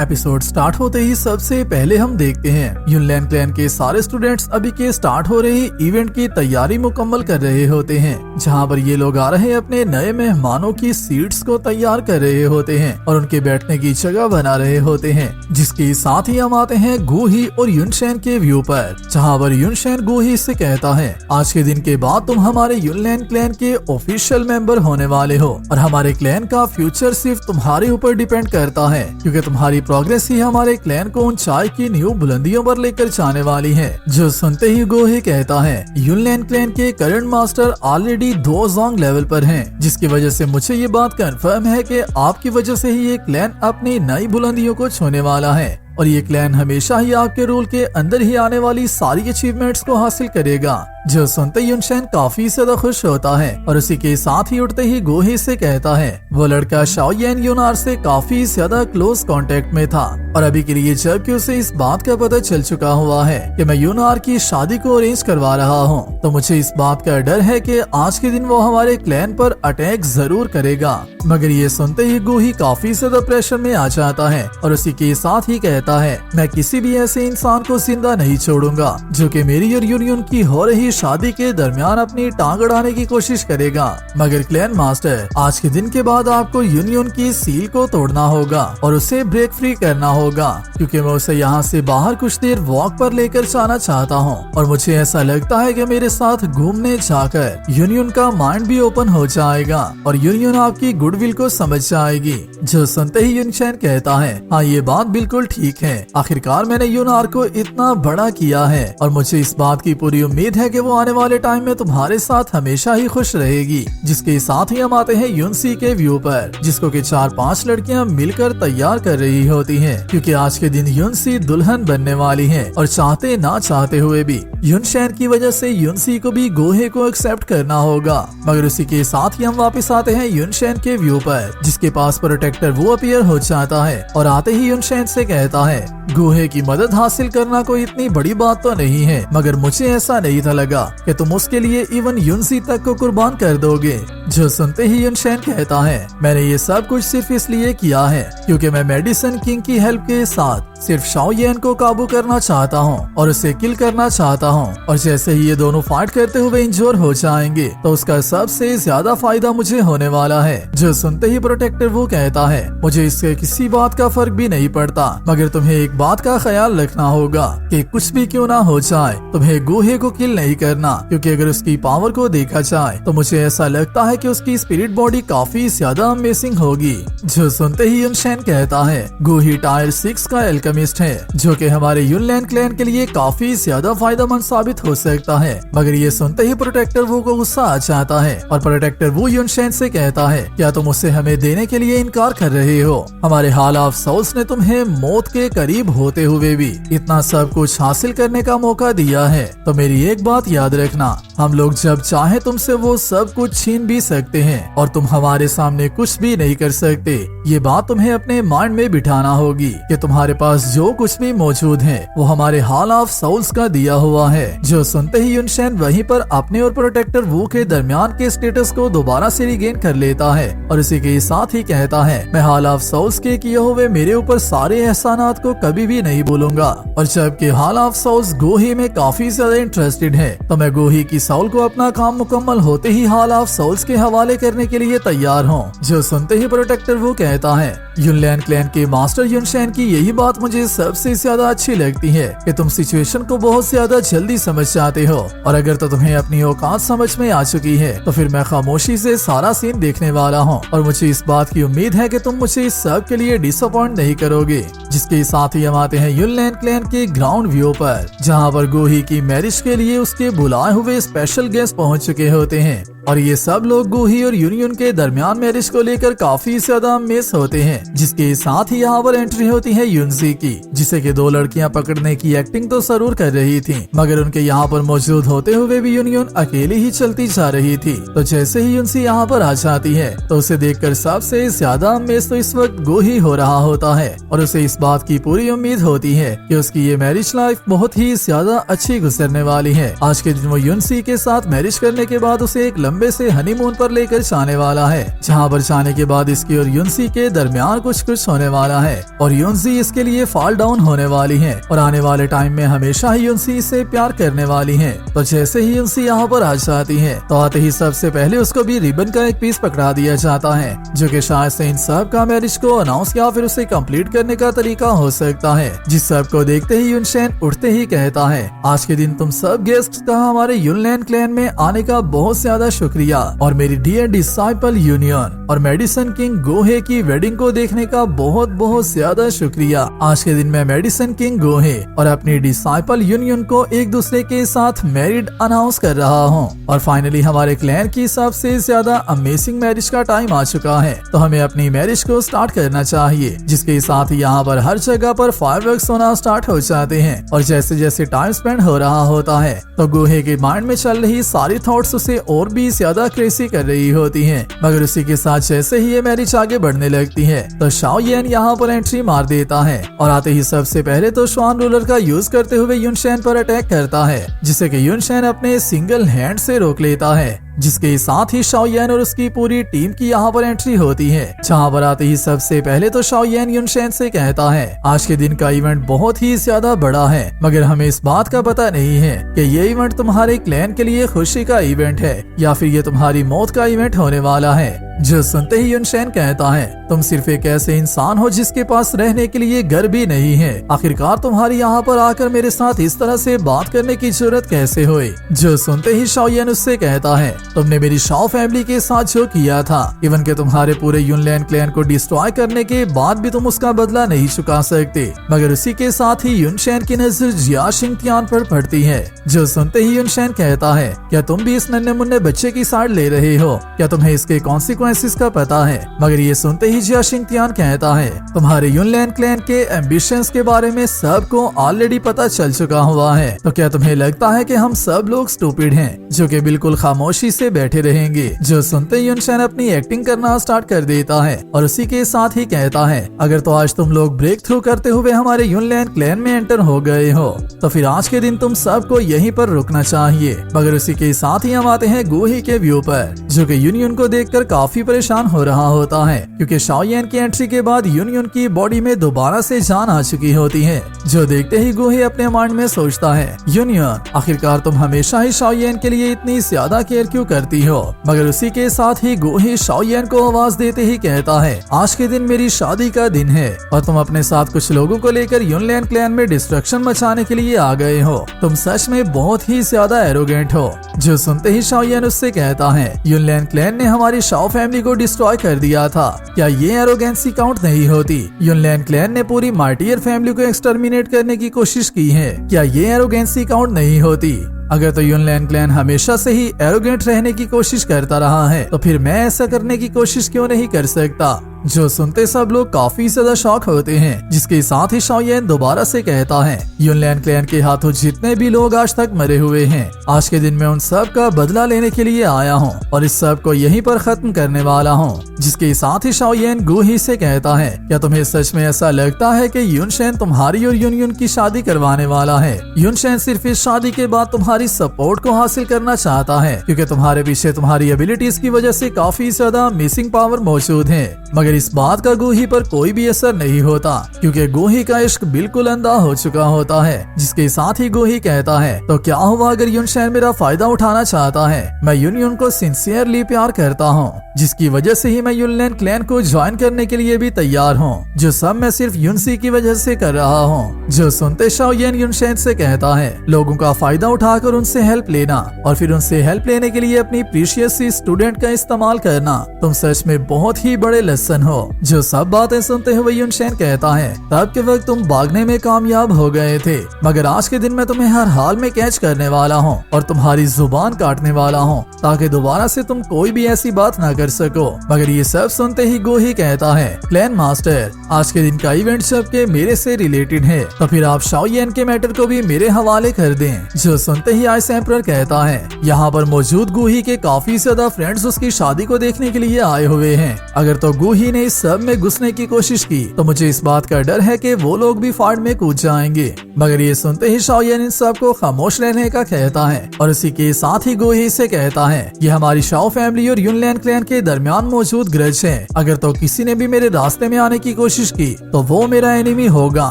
Episode start होते ही सबसे पहले हम देखते हैं युनलैन क्लैन के सारे स्टूडेंट्स अभी के स्टार्ट हो रही इवेंट की तैयारी मुकम्मल कर रहे होते हैं, जहां पर ये लोग आ रहे अपने नए मेहमानों की सीट्स को तैयार कर रहे होते हैं और उनके बैठने की जगह बना रहे होते हैं। जिसके साथ ही हम आते हैं गुही और युनशेन के व्यू पर, जहां पर युनशेन गुही से कहता है आज के दिन के बाद तुम हमारे युनलैन क्लैन के ऑफिशियल मेंबर होने वाले हो और हमारे क्लैन का फ्यूचर सिर्फ तुम्हारे ऊपर डिपेंड करता है, क्योंकि तुम्हारी प्रोग्रेस ही हमारे क्लैन को ऊंचाई की न्यू बुलंदियों पर लेकर जाने वाली है। जो सुनते ही गोहे कहता है युनलैन क्लैन के current master already 2 Jong level पर हैं, जिसकी वजह से मुझे ये बात कंफर्म है कि आपकी वजह से ही ये क्लैन अपनी नई बुलंदियों को छूने वाला है और ये क्लैन हमेशा ही आपके रूल के अंदर ही आने वाली सारी अचीवमेंट्स को हासिल करेगा। जो सुनते ही युनशेन काफी ज्यादा खुश होता है और उसी के साथ ही उठते ही गोहे से कहता है वो लड़का शाओयेन यूनार से काफी ज्यादा क्लोज कांटेक्ट में था और अभी के लिए जबकि उसे इस बात का पता चल चुका हुआ है कि मैं यूनार की शादी को अरेंज करवा रहा हूँ, तो मुझे इस बात का डर है कि आज के दिन वो हमारे क्लैन पर अटैक जरूर करेगा। मगर ये सुनते ही गोही काफी ज्यादा प्रेशर में आ जाता है और उसी के साथ ही कहता है मैं किसी भी ऐसे इंसान को जिंदा नहीं छोड़ूंगा जो कि मेरी और यूनियन की हो रही शादी के दरमियान अपनी टांग अड़ाने की कोशिश करेगा। मगर क्लैन मास्टर आज के दिन के बाद आपको यूनियन की सील को तोड़ना होगा और उसे ब्रेक फ्री करना होगा, क्योंकि मैं उसे यहाँ से बाहर कुछ देर वॉक पर लेकर जाना चाहता हूँ और मुझे ऐसा लगता है कि मेरे साथ घूमने जाकर यूनियन का माइंड भी ओपन हो जाएगा और यूनियन आपकी गुडविल को समझ जाएगी। जो सुनते ही युनशेन कहता है हाँ ये बात बिल्कुल ठीक है, आखिरकार मैंने यूनार को इतना बड़ा किया है और मुझे इस बात की पूरी उम्मीद है कि वो आने वाले टाइम में तुम्हारे साथ हमेशा ही खुश रहेगी। जिसके साथ ही हम आते हैं युनसी के व्यू पर, जिसको कि 4-5 लड़कियां मिलकर तैयार कर रही होती हैं, क्योंकि आज के दिन युनसी दुल्हन बनने वाली है और चाहते ना चाहते हुए भी युनशेन की वजह से युनसी को भी गोहे को एक्सेप्ट करना होगा। मगर उसी के साथ ही हम वापस आते हैं युनशेन के व्यू पर, जिसके पास प्रोटेक्टर वो अपीयर हो जाता है और आते ही युनशेन से कहता है गोहे की मदद हासिल करना कोई इतनी बड़ी बात तो नहीं है, मगर मुझे ऐसा नहीं था लगा कि तुम उसके लिए इवन युनसी तक को कुर्बान कर दोगे। जो सुनते ही युनशेन कहता है मैंने ये सब कुछ सिर्फ इसलिए किया है क्योंकि मैं मेडिसिन किंग की हेल्प के साथ सिर्फ शाओयेन को काबू करना चाहता हूँ और उसे किल करना चाहता हूँ, और जैसे ही ये दोनों फाइट करते हुए इंजोर हो जाएंगे तो उसका सबसे ज्यादा फायदा मुझे होने वाला है। जो सुनते ही प्रोटेक्टर वो कहता है मुझे इससे किसी बात का फर्क भी नहीं पड़ता, मगर तुम्हें एक बात का ख्याल रखना होगा कि कुछ भी क्यों ना हो जाए तुम्हें गोहे को किल नहीं करना, क्योंकि अगर उसकी पावर को देखा जाए तो मुझे ऐसा लगता है कि उसकी स्पिरिट बॉडी काफी ज्यादा अमेजिंग होगी। जो सुनते ही युनशेन कहता है गोही टायर 6 का एल्केमिस्ट है, जो कि हमारे युनलैन क्लैन के लिए काफी ज्यादा फायदेमंद साबित हो सकता है। मगर ये सुनते ही प्रोटेक्टर वो को गुस्सा आ जाता है और प्रोटेक्टर वो युनशेन से कहता है क्या तुम उसे हमें देने के लिए इनकार कर रहे हो? हमारे हाल ऑफ सोल्स ने तुम्हें मौत के करीब होते हुए भी इतना सब कुछ हासिल करने का मौका दिया है, तो मेरी एक बात याद रखना, हम लोग जब चाहे तुमसे वो सब कुछ छीन भी सकते हैं और तुम हमारे सामने कुछ भी नहीं कर सकते। ये बात तुम्हें अपने माइंड में बिठाना होगी कि तुम्हारे पास जो कुछ भी मौजूद है वो हमारे हाल ऑफ सोल्स का दिया हुआ है। जो सुनते ही युनशेन वहीं पर अपने और प्रोटेक्टर वो के दरमियान के स्टेटस को दोबारा से रिगेन कर लेता है और इसी के साथ ही कहता है मैं हाल ऑफ सोल्स के किए हुए मेरे ऊपर सारे एहसानात को कभी भी नहीं भूलूंगा, और जबकि हाल ऑफ सोल्स गोही में काफी ज्यादा इंटरेस्टेड है तो मैं गोही की सोल को अपना काम मुकम्मल होते ही हाल ऑफ सोल्स के हवाले करने के लिए तैयार हूँ। जो सुनते ही प्रोटेक्टर वो कहता है युनलैन क्लैन के मास्टर युनशेन की यही बात मुझे सबसे ज्यादा अच्छी लगती है कि तुम सिचुएशन को बहुत ज्यादा जल्दी समझ जाते हो, और अगर तो तुम्हें अपनी औकात समझ में आ चुकी है तो फिर मैं खामोशी से सारा सीन देखने वाला हूँ और मुझे इस बात की उम्मीद है कि तुम मुझे इस सब के लिए डिसअपॉइंट नहीं करोगे। जिसके साथ ही हम आते हैं युनलैन क्लैन के ग्राउंड व्यू पर, जहाँ पर गोही की मैरिज के लिए उसके बुलाए हुए स्पेशल गेस्ट पहुँच चुके होते हैं और ये सब लोग गोही और यूनियन के दरमियान मैरिज को लेकर काफी ज्यादा अमेज होते हैं। जिसके साथ ही यहाँ पर एंट्री होती है युनसी की, जिसे कि 2 लड़कियां पकड़ने की एक्टिंग तो जरूर कर रही थी, मगर उनके यहाँ पर मौजूद होते हुए भी यूनियन अकेली ही चलती जा रही थी। तो जैसे ही युनसी यहाँ पर आ जाती है तो उसे देखकर सबसे ज्यादा अमेज तो इस वक्त गोही हो रहा होता है और उसे इस बात की पूरी उम्मीद होती है कि उसकी ये मैरिज लाइफ बहुत ही ज्यादा अच्छी गुजरने वाली है। आज के दिन वो युनसी के साथ मैरिज करने के बाद उसे एक लंबे से हनीमून पर लेकर जाने वाला है, जहाँ पर जाने के बाद इसकी और युनसी के दरमियान कुछ होने वाला है और युनसी इसके लिए फॉल डाउन होने वाली है और आने वाले टाइम में हमेशा ही युनसी इससे प्यार करने वाली है। तो जैसे ही युनसी यहाँ पर आ जाती है तो आते ही सबसे पहले उसको भी रिबन का एक पीस पकड़ा दिया जाता है, जो कि शायद से इन सब का मैरिज को अनाउंस या फिर उसे कंप्लीट करने का तरीका हो सकता है। जिस सब को देखते ही युनशेन उठते ही कहता है, आज के दिन तुम सब गेस्ट का हमारे युनलैंड क्लैन में आने का बहुत ज्यादा शुक्रिया और मेरी डियर डिसाइपल यूनियन और मेडिसन किंग गोहे की वेडिंग को देखने का बहुत बहुत ज्यादा शुक्रिया। आज के दिन मैं मेडिसन किंग गोहे और अपनी डिसाइपल यूनियन को एक दूसरे के साथ मैरिड अनाउंस कर रहा हूँ और फाइनली हमारे क्लैन की सबसे ज्यादा अमेजिंग मैरिज का टाइम आ चुका है, तो हमें अपनी मैरिज को स्टार्ट करना चाहिए। जिसके साथ यहाँ पर हर जगह पर फायरवर्क्स होना स्टार्ट हो जाते हैं और जैसे जैसे टाइम स्पेंड हो रहा होता है तो गोहे के माइंड में चल रही सारी थॉट्स उसे और भी ज्यादा क्रेजी कर रही होती हैं। मगर उसी के साथ जैसे ही ये मैरिज आगे बढ़ने लगती है तो शाओ येन यहाँ पर एंट्री मार देता है और आते ही सबसे पहले तो स्वान रूलर का यूज करते हुए युनशेन पर अटैक करता है, जिसे कि युनशेन अपने सिंगल हैंड से रोक लेता है। जिसके साथ ही शाओ येन और उसकी पूरी टीम की यहाँ पर एंट्री होती है, जहाँ पर आते ही सबसे पहले तो शाओ येन युनशेन से कहता है, आज के दिन का इवेंट बहुत ही ज्यादा बड़ा है, मगर हमें इस बात का पता नहीं है कि ये इवेंट तुम्हारे क्लैन के लिए खुशी का इवेंट है या फिर ये तुम्हारी मौत का इवेंट होने वाला है। जो सुनते ही युनशेन कहता है, तुम सिर्फ एक ऐसे इंसान हो जिसके पास रहने के लिए घर भी नहीं है, आखिरकार तुम्हारी यहाँ पर आकर मेरे साथ इस तरह से बात करने की जरूरत कैसे हुई। जो सुनते ही शाओ येन उससे कहता है, तुमने मेरी शाओ फैमिली के साथ जो किया था, इवन के तुम्हारे पूरे युनलैंड क्लैन को डिस्ट्रॉय करने के बाद भी तुम उसका बदला नहीं चुका सकते। मगर उसी के साथ ही युनशेन की नजर जिया शिंगतियान पर पड़ती है। जो सुनते ही युनशेन कहता है, क्या तुम भी इस नन्हे मुन्ने बच्चे की साइड ले रहे हो, क्या तुम्हें इसके कॉन्सिक्वेंसेस का पता है। मगर ये सुनते ही जिया शिंगतियान कहता है, तुम्हारे युनलैंड क्लैन के एम्बिशंस के बारे में सबको ऑलरेडी पता चल चुका हुआ है, तो क्या तुम्हें लगता है कि हम सब लोग स्टूपिड हैं जो कि बिल्कुल खामोशी से बैठे रहेंगे। जो सुनते ही युनशेन अपनी एक्टिंग करना स्टार्ट कर देता है और उसी के साथ ही कहता है, अगर तो आज तुम लोग ब्रेक थ्रू करते हुए हमारे युनलैंड क्लैन में एंटर हो गए हो तो फिर आज के दिन तुम सबको यहीं पर रुकना चाहिए। मगर उसी के साथ ही हम आते हैं गोही के व्यू पर, जो कि यूनियन को देखकर काफी परेशान हो रहा होता है, क्योंकि शाओ येन की एंट्री के बाद यूनियन की बॉडी में दोबारा से जान आ चुकी होती है। जो देखते ही गोही अपने माइंड में सोचता है, यूनियन आखिरकार तुम हमेशा ही शाओ येन के लिए इतनी ज्यादा केयर क्यों करती हो। मगर उसी के साथ ही गोही शाओ येन को आवाज देते ही कहता है, आज के दिन मेरी शादी का दिन है और तुम अपने साथ कुछ लोगों को लेकर युनलैंड क्लैन में डिस्ट्रक्शन मचाने के लिए आ गए हो। तुम सच में बहुत ही ज्यादा एरोगेंट हो। जो सुनते ही शाओ येन उससे कहता है, युनलैंड क्लैन ने हमारी शाओ फैमिली को डिस्ट्रॉय कर दिया था, क्या ये एरोगेंसी काउंट नहीं होती। युनलैंड क्लैन ने पूरी मार्टियर फैमिली को एक्सटर्मिनेट करने की कोशिश की है, क्या ये एरोगेंसी काउंट नहीं होती। अगर तो युनलैंड क्लैन हमेशा से ही एरोगेंट रहने की कोशिश करता रहा है तो फिर मैं ऐसा करने की कोशिश क्यों नहीं कर सकता। जो सुनते सब लोग काफी ज्यादा शॉक होते हैं। जिसके साथ ही शाओ येन दोबारा से कहता है, युनलैंड क्लैन के हाथों जितने भी लोग आज तक मरे हुए हैं, आज के दिन मैं उन सब का बदला लेने के लिए आया हूँ और इस सब को यहीं पर खत्म करने वाला हूँ। जिसके साथ ही शाओ येन गोही से कहता है, क्या तुम्हें सच में ऐसा लगता है कि युनशेन तुम्हारी और यूनियन की शादी करवाने वाला है। युनशेन सिर्फ इस शादी के बाद तुम्हारी सपोर्ट को हासिल करना चाहता है, क्योंकि तुम्हारे पीछे तुम्हारी एबिलिटीज की वजह से काफी ज्यादा मिसिंग पावर मौजूद है। मगर इस बात का गोही पर कोई भी असर नहीं होता, क्योंकि गोही का इश्क बिल्कुल अंधा हो चुका होता है। जिसके साथ ही गोही कहता है, तो क्या हुआ अगर युनशेन मेरा फायदा उठाना चाहता है। मैं यूनियन को सिंसियरली प्यार करता हूँ, जिसकी वजह से ही मैं युनलैंड क्लैन को ज्वाइन करने के लिए भी तैयार हूँ। जो सब मैं सिर्फ युनसी की वजह से कर रहा हूँ। जो सुनते शाओ येन युनशेन से कहता है, लोगों का फायदा उठाकर उनसे हेल्प लेना और फिर उनसे हेल्प लेने के लिए अपनी प्रीशियस सी स्टूडेंट का इस्तेमाल करना, तुम सच में बहुत ही बड़े लेसन हो। जो सब बातें सुनते हुए युनशेन कहता है, तब के वक्त तुम भागने में कामयाब हो गए थे, मगर आज के दिन मैं तुम्हें हर हाल में कैच करने वाला हूँ और तुम्हारी जुबान काटने वाला हूँ, ताकि दोबारा से तुम कोई भी ऐसी बात न कर सको। मगर ये सब सुनते ही गोही कहता है, क्लैन मास्टर आज के दिन का इवेंट सबके मेरे से रिलेटेड है, तो फिर आप शाओ येन के मैटर को भी मेरे हवाले कर दें। जो सुनते ही आइस एम्परर कहता है, यहाँ पर मौजूद गोही के काफी ज्यादा फ्रेंड्स उसकी शादी को देखने के लिए आए हुए हैं। अगर तो गोही ने इस सब में घुसने की कोशिश की तो मुझे इस बात का डर है कि वो लोग भी फाइट में कूद जाएंगे। मगर ये सुनते ही शाओयन इन सबको खामोश रहने का कहता है और उसी के साथ ही गोही से कहता है ये हमारी शाओ फैमिली और युनलैन क्लैन के दरमियान मौजूद ग्रज है। अगर तो किसी ने भी मेरे रास्ते में आने की कोशिश की तो वो मेरा एनिमी होगा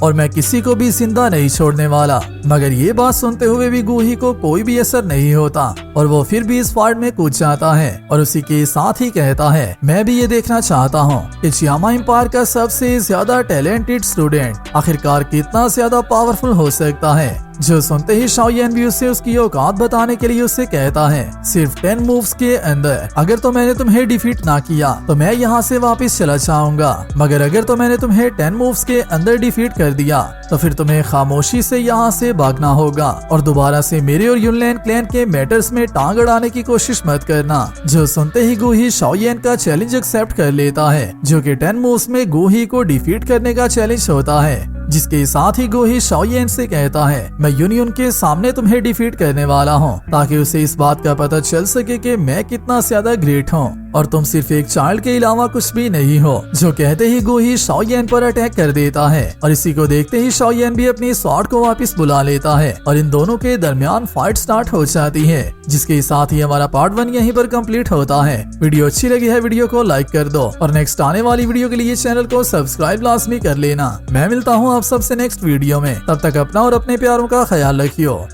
और मैं किसी को भी जिंदा नहीं छोड़ने वाला। मगर ये बात सुनते हुए भी गोही को कोई भी असर नहीं होता और वो फिर भी इस फाइट में कूद जाता है और उसी के साथ ही कहता है मैं भी ये देखना चाहता हूँ कि चियामा एम्पायर का सबसे ज्यादा टैलेंटेड स्टूडेंट आखिरकार कितना ज्यादा पावरफुल हो सकता है। जो सुनते ही शाओयन भी उसे उसकी औकात बताने के लिए उससे कहता है सिर्फ 10 मूव्स के अंदर अगर तो मैंने तुम्हें डिफीट ना किया तो मैं यहाँ से वापस चला जाऊंगा, मगर अगर तो मैंने तुम्हें 10 मूव्स के अंदर डिफीट कर दिया तो फिर तुम्हें खामोशी से यहाँ से भागना होगा और दोबारा से मेरे और युनलैन क्लैन के मैटर्स में टांग अड़ाने की कोशिश मत करना। जो सुनते ही गोही शाओयन का चैलेंज एक्सेप्ट कर लेता है जो कि 10 मूव्स में गोही को डिफीट करने का चैलेंज होता है। जिसके साथ ही गोही शाओयन से कहता है मैं यूनियन के सामने तुम्हें डिफीट करने वाला हूँ ताकि उसे इस बात का पता चल सके कि मैं कितना ज्यादा ग्रेट हूँ और तुम सिर्फ एक चाइल्ड के अलावा कुछ भी नहीं हो। जो कहते ही गोही शाओयन पर अटैक कर देता है और इसी को देखते ही शाओयन भी अपनी स्वॉर्ड को वापस बुला लेता है और इन दोनों के दरमियान फाइट स्टार्ट हो जाती है। जिसके साथ ही हमारा पार्ट 1 यहीं पर कंप्लीट होता है। वीडियो अच्छी लगी है वीडियो को लाइक कर दो और नेक्स्ट आने वाली वीडियो के लिए चैनल को सब्सक्राइब लाजमी कर लेना। मैं मिलता हूँ आप सबसे नेक्स्ट वीडियो में, तब तक अपना और अपने प्यारों का ख्याल रखियो।